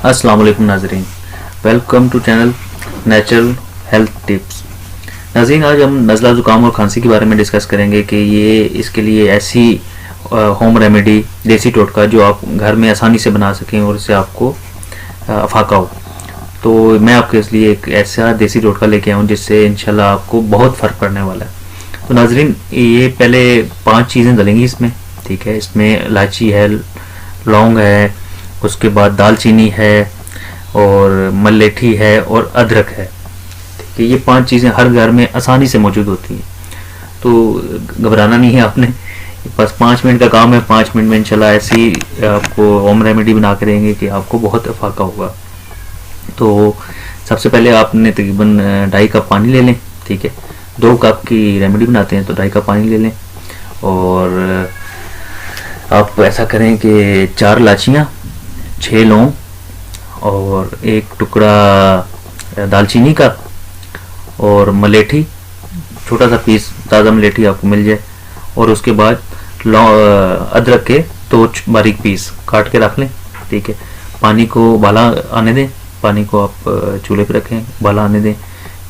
अस्सलाम वालेकुम नाजरीन, welcome to channel natural health tips. नाजरीन, आज हम नज़ला ज़ुकाम और खांसी के बारे में डिस्कस करेंगे कि ये इसके लिए ऐसी होम रेमेडी, देसी टोटका जो आप घर में आसानी से बना सकें और इससे आपको अफाका हो। तो मैं आपके इसलिए एक ऐसा देसी टोटका लेके आया हूँ जिससे इंशाल्लाह आपको बहुत फ़र्क पड़ने वाला है। तो नाजरीन, ये पहले 5 चीज़ें डलेंगी इसमें, ठीक है। इसमें इलायची है, लौंग है, उसके बाद दालचीनी है और मलेठी है और अदरक है, ठीक है। ये 5 चीज़ें हर घर में आसानी से मौजूद होती हैं, तो घबराना नहीं है आपने। बस 5 मिनट का काम है, 5 मिनट में इंशाल्लाह ऐसी आपको होम रेमेडी बना के देंगे कि आपको बहुत अफाका होगा। तो सबसे पहले आपने तकरीबन 2.5 कप पानी ले लें, ठीक है। 2 कप की रेमेडी बनाते हैं तो 2.5 कप पानी ले लें और आप ऐसा करें कि 4 इलायचियाँ, 6 लौंग और 1 टुकड़ा दालचीनी का और मलेठी, छोटा सा पीस ताज़ा मलेठी आपको मिल जाए, और उसके बाद अदरक के 2 बारीक पीस काट के रख लें, ठीक है। पानी को उबाला आने दें, पानी को आप चूल्हे पे रखें, उबाला आने दें।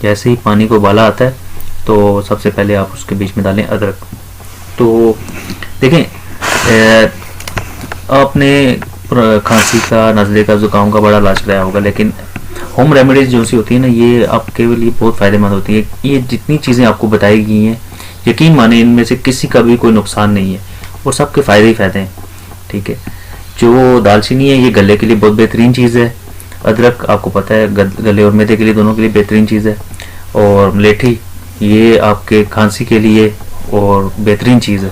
जैसे ही पानी को उबाला आता है तो सबसे पहले आप उसके बीच में डालें अदरक। तो देखें, आपने खांसी का, नज़ले का, ज़ुकाम का बड़ा इलाज कराया होगा, लेकिन होम रेमेडीज जो सी होती है ना, ये आपके लिए बहुत फ़ायदेमंद होती है। ये जितनी चीज़ें आपको बताई गई हैं, यकीन माने इनमें से किसी का भी कोई नुकसान नहीं है और सबके फ़ायदे ही फ़ायदे हैं, ठीक है। जो दालचीनी है ये गले के लिए बहुत बेहतरीन चीज़ है। अदरक आपको पता है गले और मैदे के लिए दोनों के लिए बेहतरीन चीज़ है। और मलेठी ये आपके खांसी के लिए और बेहतरीन चीज़ है।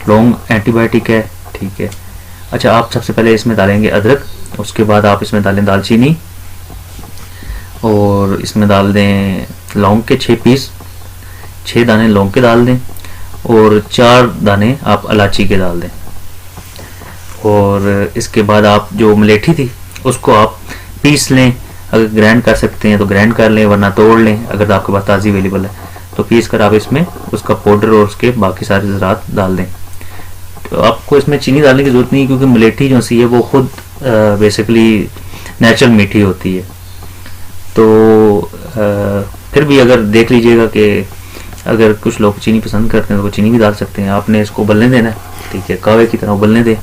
लौंग एंटीबायोटिक है, ठीक है। अच्छा, आप सबसे पहले इसमें डालेंगे अदरक, उसके बाद आप इसमें डालें दालचीनी और इसमें डाल दें लौंग के 6 पीस, 6 दाने लौंग के डाल दें और 4 दाने आप इलायची के डाल दें। और इसके बाद आप जो मलेठी थी उसको आप पीस लें, अगर ग्राइंड कर सकते हैं तो ग्राइंड कर लें, वरना तोड़ लें अगर आपके पास ताज़ी अवेलेबल है तो पीस कर आप इसमें उसका पाउडर और उसके बाकी सारे ज़रात डाल दें। तो आपको इसमें चीनी डालने की ज़रूरत नहीं, क्योंकि मलेठी जो सी है वो खुद बेसिकली नेचुरल मीठी होती है। तो फिर भी अगर देख लीजिएगा कि अगर कुछ लोग चीनी पसंद करते हैं तो वो चीनी भी डाल सकते हैं। आपने इसको उबलने देना है, ठीक है, कहवे की तरह उबलने दें,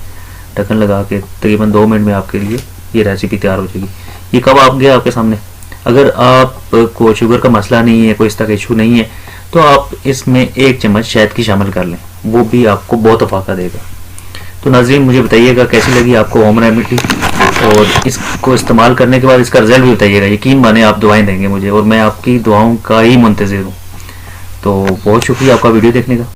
ढक्कन लगा के। तकरीबन 2 मिनट में आपके लिए ये रेसिपी तैयार हो जाएगी। ये कब आप गया आपके सामने। अगर आपको शुगर का मसला नहीं है, कोई इस तरह का इशू नहीं है, तो आप इसमें 1 चम्मच शहद की शामिल कर लें, वो भी आपको बहुत अफाका देगा। तो नाज़रीन, मुझे बताइएगा कैसी लगी आपको होम रेमेडी, और इसको इस्तेमाल करने के बाद इसका रिजल्ट भी बताइएगा। यकीन माने आप दुआएं देंगे मुझे और मैं आपकी दुआओं का ही मुंतज़िर हूँ। तो बहुत शुक्रिया आपका वीडियो देखने का।